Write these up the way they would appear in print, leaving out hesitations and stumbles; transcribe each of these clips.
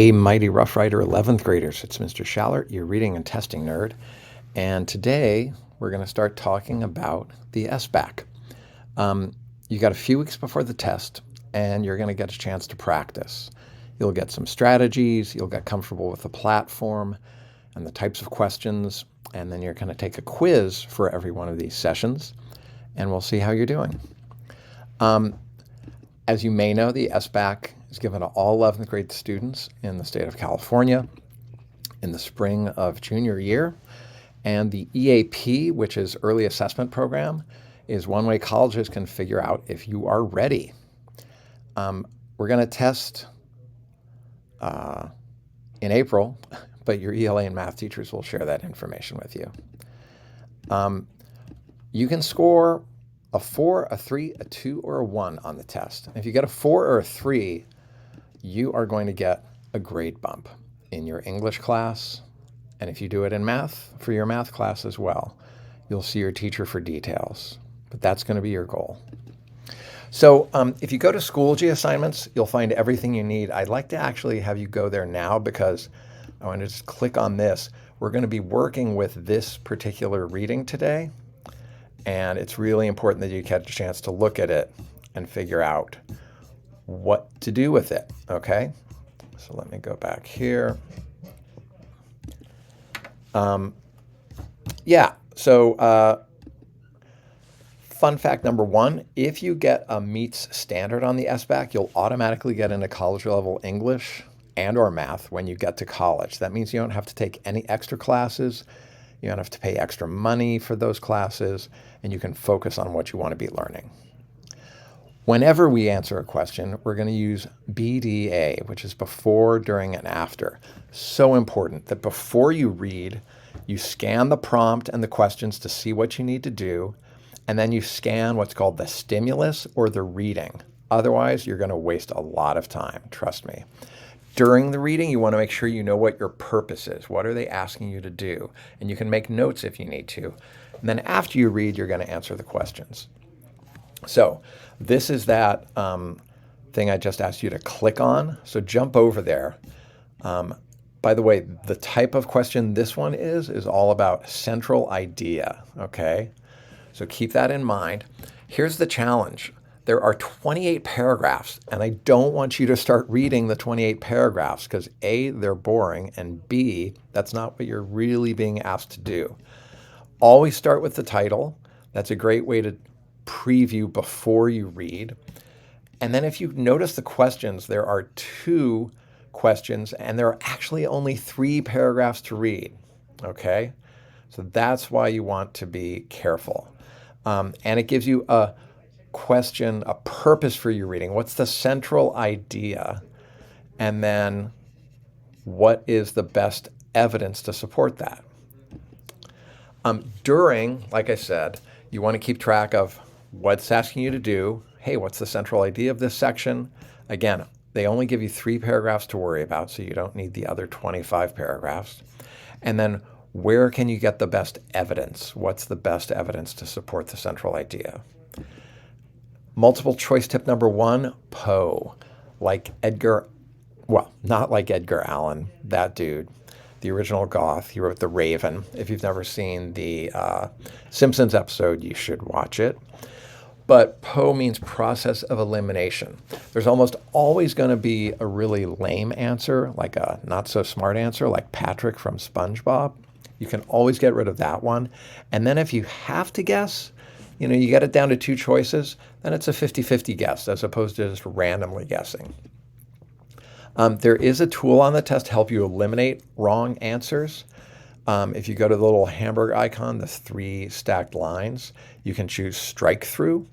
Hey, mighty Rough Rider 11th graders, it's Mr. Schallert, your reading and testing nerd. And today we're going to start talking about the SBAC. You got a few weeks before the test, and you're going to get a chance to practice. You'll get some strategies, you'll get comfortable with the platform and the types of questions, and then you're going to take a quiz for every one of these sessions, and we'll see how you're doing. As you may know, the SBAC is given to all 11th grade students in the state of California in the spring of junior year. And the EAP, which is Early Assessment Program, is one way colleges can figure out if you are ready. We're going to test in April, but your ELA and math teachers will share that information with you. You can score a 4, a 3, a 2, or a 1 on the test. And if you get a 4 or a 3, you are going to get a grade bump in your English class. And if you do it in math, for your math class as well, you'll see your teacher for details. But that's going to be your goal. So if you go to Schoology assignments, you'll find everything you need. I'd like to actually have you go there now because I want to just click on this. We're going to be working with this particular reading today. And it's really important that you catch a chance to look at it and figure out what to do with it, okay? So let me go back here. Fun fact number 1, if you get a meets standard on the SBAC, you'll automatically get into college level English and or math when you get to college. That means you don't have to take any extra classes. You don't have to pay extra money for those classes, and you can focus on what you want to be learning. Whenever we answer a question, we're going to use BDA, which is before, during, and after. So important that before you read, you scan the prompt and the questions to see what you need to do, and then you scan what's called the stimulus or the reading. Otherwise, you're going to waste a lot of time, trust me. During the reading, you want to make sure you know what your purpose is. What are they asking you to do? And you can make notes if you need to. And then after you read, you're going to answer the questions. So this is that thing I just asked you to click on. So jump over there. By the way, the type of question this one is all about central idea, okay? So keep that in mind. Here's the challenge. There are 28 paragraphs, and I don't want you to start reading the 28 paragraphs because A, they're boring, and B, that's not what you're really being asked to do. Always start with the title. That's a great way to preview before you read. And then if you notice the questions, there are 2 questions, and there are actually only 3 paragraphs to read, okay? So that's why you want to be careful. And it gives you a question, a purpose for your reading. What's the central idea? And then what is the best evidence to support that? During, like I said, you want to keep track of what's asking you to do. Hey, what's the central idea of this section? Again, they only give you 3 paragraphs to worry about, so you don't need the other 25 paragraphs. And then where can you get the best evidence? What's the best evidence to support the central idea? Multiple choice tip number 1, Poe. Like Edgar, well, not like Edgar Allan, that dude, the original Goth. He wrote The Raven. If you've never seen the Simpsons episode, you should watch it. But Poe means process of elimination. There's almost always going to be a really lame answer, like a not so smart answer, like Patrick from SpongeBob. You can always get rid of that one. And then if you have to guess, you get it down to 2 choices, then it's a 50-50 guess as opposed to just randomly guessing. There is a tool on the test to help you eliminate wrong answers. If you go to the little hamburger icon, the 3 stacked lines, you can choose strike through.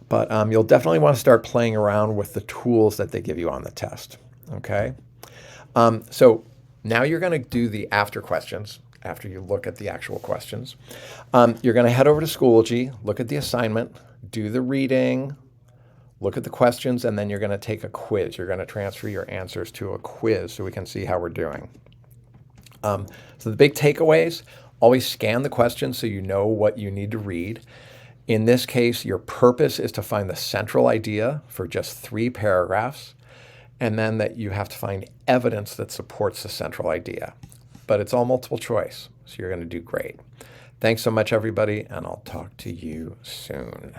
But you'll definitely want to start playing around with the tools that they give you on the test, okay? So now you're going to do the after questions. After you look at the actual questions. You're going to head over to Schoology, look at the assignment, do the reading, look at the questions, and then you're going to take a quiz. You're going to transfer your answers to a quiz so we can see how we're doing. So the big takeaways, always scan the questions so you know what you need to read. In this case, your purpose is to find the central idea for just 3 paragraphs. and then that you have to find evidence that supports the central idea. But it's all multiple choice, so you're going to do great. Thanks so much, everybody, and I'll talk to you soon.